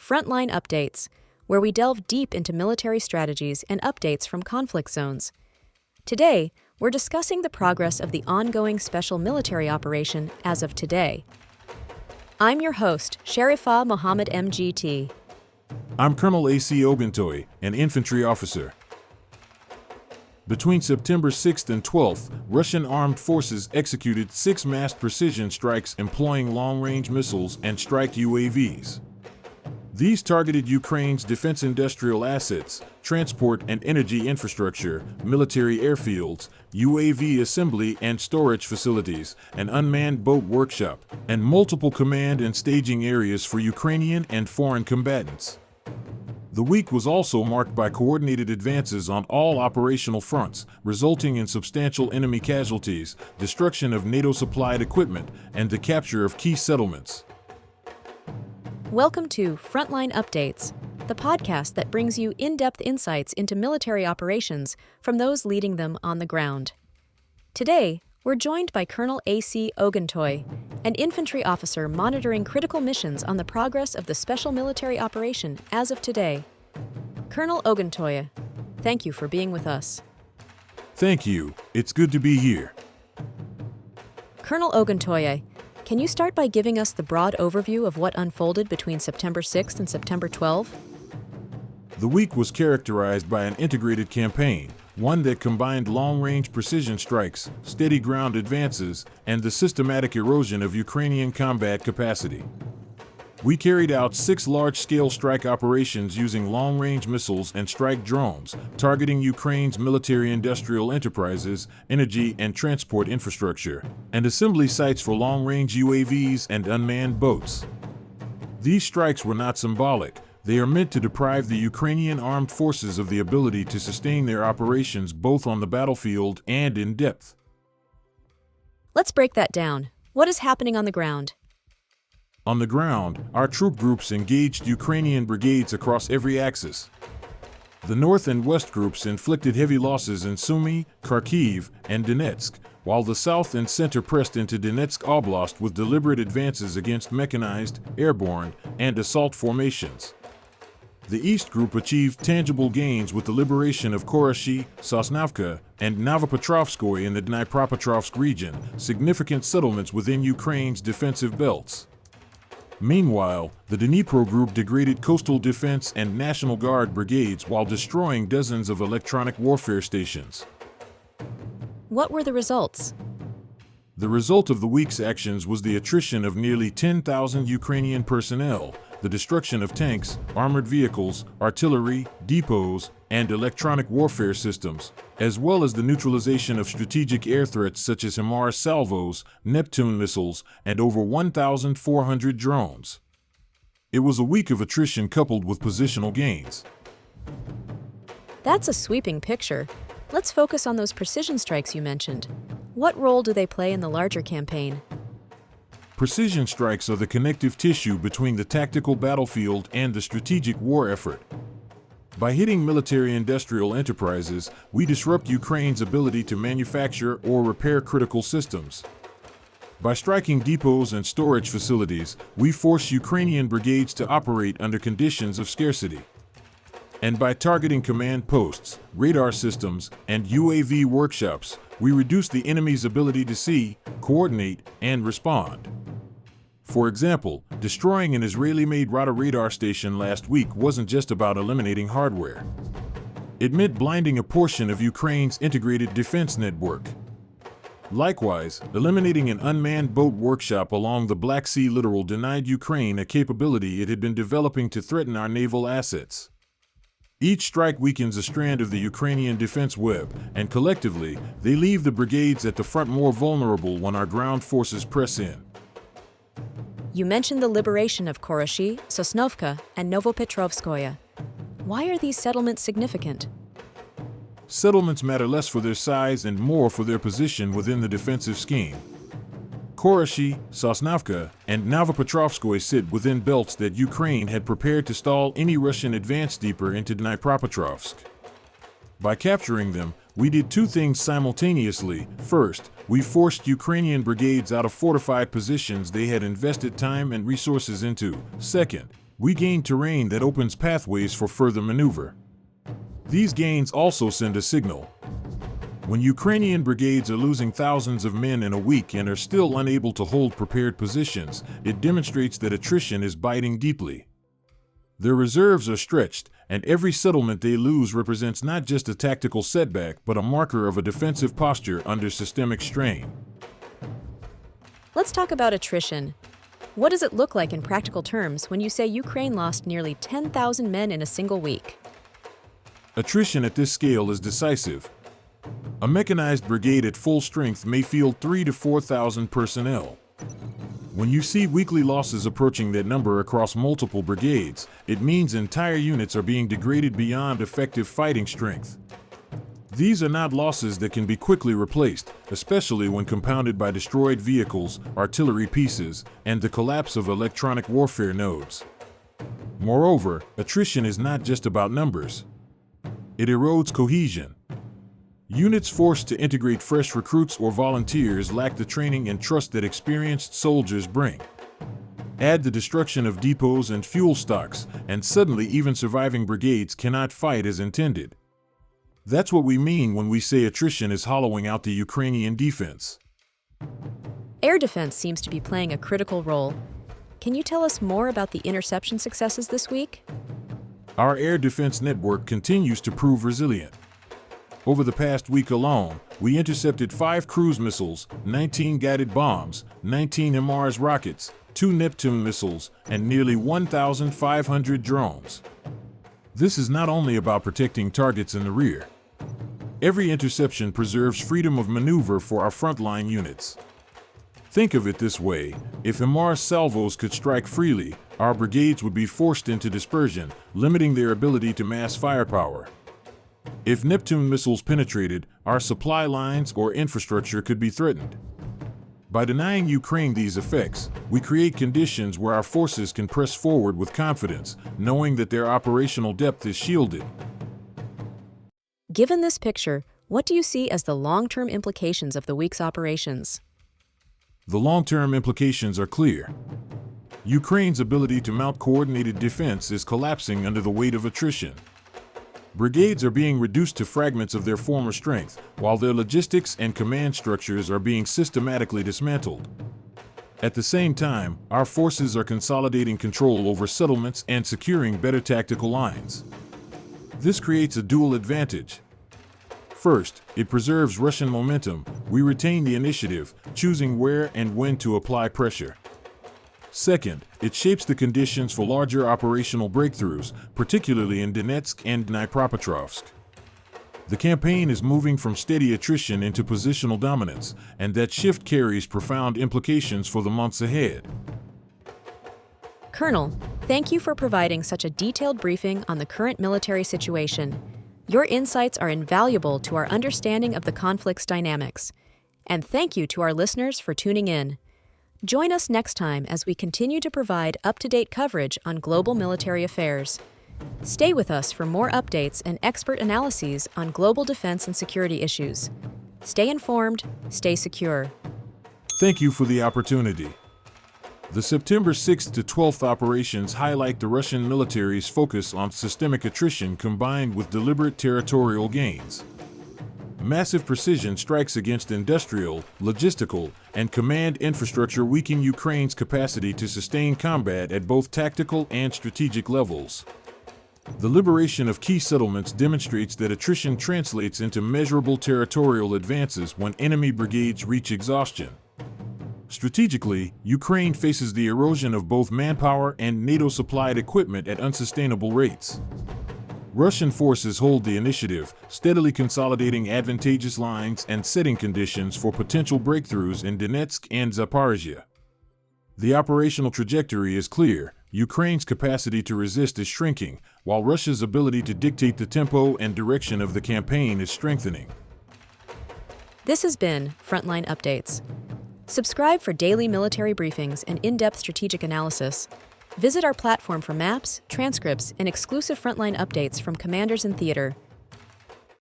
Frontline Updates, where we delve deep into military strategies and updates from conflict zones. Today, we're discussing the progress of the ongoing special military operation as of today. I'm your host, Sharifah Mohammed MGT. I'm Colonel A.C. Oguntoye, an infantry officer. Between September 6th and 12th, Russian armed forces executed 6 massed precision strikes employing long-range missiles and strike UAVs. These targeted Ukraine's defense industrial assets, transport and energy infrastructure, military airfields, UAV assembly and storage facilities, an unmanned boat workshop, and multiple command and staging areas for Ukrainian and foreign combatants. The week was also marked by coordinated advances on all operational fronts, resulting in substantial enemy casualties, destruction of NATO-supplied equipment, and the capture of key settlements. Welcome to Frontline Updates, the podcast that brings you in-depth insights into military operations from those leading them on the ground. Today, we're joined by Colonel A.C. Oguntoye, an infantry officer monitoring critical missions on the progress of the special military operation as of today. Colonel Oguntoye, thank you for being with us. Thank you. It's good to be here. Colonel Oguntoye, can you start by giving us the broad overview of what unfolded between September 6th and September 12th? The week was characterized by an integrated campaign, one that combined long-range precision strikes, steady ground advances, and the systematic erosion of Ukrainian combat capacity. We carried out 6 large-scale strike operations using long-range missiles and strike drones, targeting Ukraine's military-industrial enterprises, energy and transport infrastructure, and assembly sites for long-range UAVs and unmanned boats. These strikes were not symbolic. They are meant to deprive the Ukrainian armed forces of the ability to sustain their operations both on the battlefield and in depth. Let's break that down. What is happening on the ground? On the ground, our troop groups engaged Ukrainian brigades across every axis. The North and West groups inflicted heavy losses in Sumy, Kharkiv, and Donetsk, while the South and Center pressed into Donetsk Oblast with deliberate advances against mechanized, airborne, and assault formations. The East Group achieved tangible gains with the liberation of Khoroshee, Sosnovka, and Novopetrovskoye in the Dnipropetrovsk region, significant settlements within Ukraine's defensive belts. Meanwhile, the Dnipro Group degraded coastal defense and National Guard brigades while destroying dozens of electronic warfare stations. What were the results? The result of the week's actions was the attrition of nearly 10,000 Ukrainian personnel, the destruction of tanks, armored vehicles, artillery, depots, and electronic warfare systems, as well as the neutralization of strategic air threats such as HIMARS salvos, Neptune missiles, and over 1,400 drones. It was a week of attrition coupled with positional gains. That's a sweeping picture. Let's focus on those precision strikes you mentioned. What role do they play in the larger campaign? Precision strikes are the connective tissue between the tactical battlefield and the strategic war effort. By hitting military-industrial enterprises, we disrupt Ukraine's ability to manufacture or repair critical systems. By striking depots and storage facilities, we force Ukrainian brigades to operate under conditions of scarcity. And by targeting command posts, radar systems, and UAV workshops, we reduce the enemy's ability to see, coordinate, and respond. For example, destroying an Israeli-made Rada radar station last week wasn't just about eliminating hardware. It meant blinding a portion of Ukraine's integrated defense network. Likewise, eliminating an unmanned boat workshop along the Black Sea littoral denied Ukraine a capability it had been developing to threaten our naval assets. Each strike weakens a strand of the Ukrainian defense web, and collectively, they leave the brigades at the front more vulnerable when our ground forces press in. You mentioned the liberation of Khoroshee, Sosnovka, and Novopetrovskoye. Why are these settlements significant? Settlements matter less for their size and more for their position within the defensive scheme. Khoroshee, Sosnovka, and Novopetrovskoye sit within belts that Ukraine had prepared to stall any Russian advance deeper into Dnipropetrovsk. By capturing them, we did 2 things simultaneously. First, we forced Ukrainian brigades out of fortified positions they had invested time and resources into. Second, We gain terrain that opens pathways for further maneuver. These gains also send a signal. When Ukrainian brigades are losing thousands of men in a week and are still unable to hold prepared positions, it demonstrates that attrition is biting deeply. Their reserves are stretched, and every settlement they lose represents not just a tactical setback but a marker of a defensive posture under systemic strain. Let's talk about attrition. What does it look like in practical terms when you say Ukraine lost nearly 10,000 men in a single week? Attrition at this scale is decisive. A mechanized brigade at full strength may field 3,000 to 4,000 personnel. When you see weekly losses approaching that number across multiple brigades, it means entire units are being degraded beyond effective fighting strength. These are not losses that can be quickly replaced, especially when compounded by destroyed vehicles, artillery pieces, and the collapse of electronic warfare nodes. Moreover, attrition is not just about numbers. It erodes cohesion. Units forced to integrate fresh recruits or volunteers lack the training and trust that experienced soldiers bring. Add the destruction of depots and fuel stocks, and suddenly even surviving brigades cannot fight as intended. That's what we mean when we say attrition is hollowing out the Ukrainian defense. Air defense seems to be playing a critical role. Can you tell us more about the interception successes this week? Our air defense network continues to prove resilient. Over the past week alone, we intercepted 5 cruise missiles, 19 guided bombs, 19 HIMARS rockets, 2 Neptune missiles, and nearly 1,500 drones. This is not only about protecting targets in the rear. Every interception preserves freedom of maneuver for our frontline units. Think of it this way: if HIMARS salvos could strike freely, our brigades would be forced into dispersion, limiting their ability to mass firepower. If Neptune missiles penetrated, our supply lines or infrastructure could be threatened. By denying Ukraine these effects, we create conditions where our forces can press forward with confidence, knowing that their operational depth is shielded. Given this picture, what do you see as the long-term implications of the week's operations? The long-term implications are clear. Ukraine's ability to mount coordinated defense is collapsing under the weight of attrition. Brigades are being reduced to fragments of their former strength, while their logistics and command structures are being systematically dismantled. At the same time, our forces are consolidating control over settlements and securing better tactical lines. This creates a dual advantage. First, it preserves Russian momentum. We retain the initiative, choosing where and when to apply pressure. Second, it shapes the conditions for larger operational breakthroughs, particularly in Donetsk and Dnipropetrovsk. The campaign is moving from steady attrition into positional dominance, and that shift carries profound implications for the months ahead. Colonel, thank you for providing such a detailed briefing on the current military situation. Your insights are invaluable to our understanding of the conflict's dynamics. And thank you to our listeners for tuning in. Join us next time as we continue to provide up-to-date coverage on global military affairs. Stay with us for more updates and expert analyses on global defense and security issues. Stay informed, stay secure. Thank you for the opportunity. The September 6th to 12th operations highlight the Russian military's focus on systemic attrition combined with deliberate territorial gains. Massive precision strikes against industrial, logistical, and command infrastructure weaken Ukraine's capacity to sustain combat at both tactical and strategic levels. The liberation of key settlements demonstrates that attrition translates into measurable territorial advances when enemy brigades reach exhaustion. Strategically, Ukraine faces the erosion of both manpower and NATO-supplied equipment at unsustainable rates. Russian forces hold the initiative, steadily consolidating advantageous lines and setting conditions for potential breakthroughs in Donetsk and Zaporizhia. The operational trajectory is clear. Ukraine's capacity to resist is shrinking, while Russia's ability to dictate the tempo and direction of the campaign is strengthening. This has been Frontline Updates. Subscribe for daily military briefings and in-depth strategic analysis. Visit our platform for maps, transcripts, and exclusive frontline updates from commanders in theater.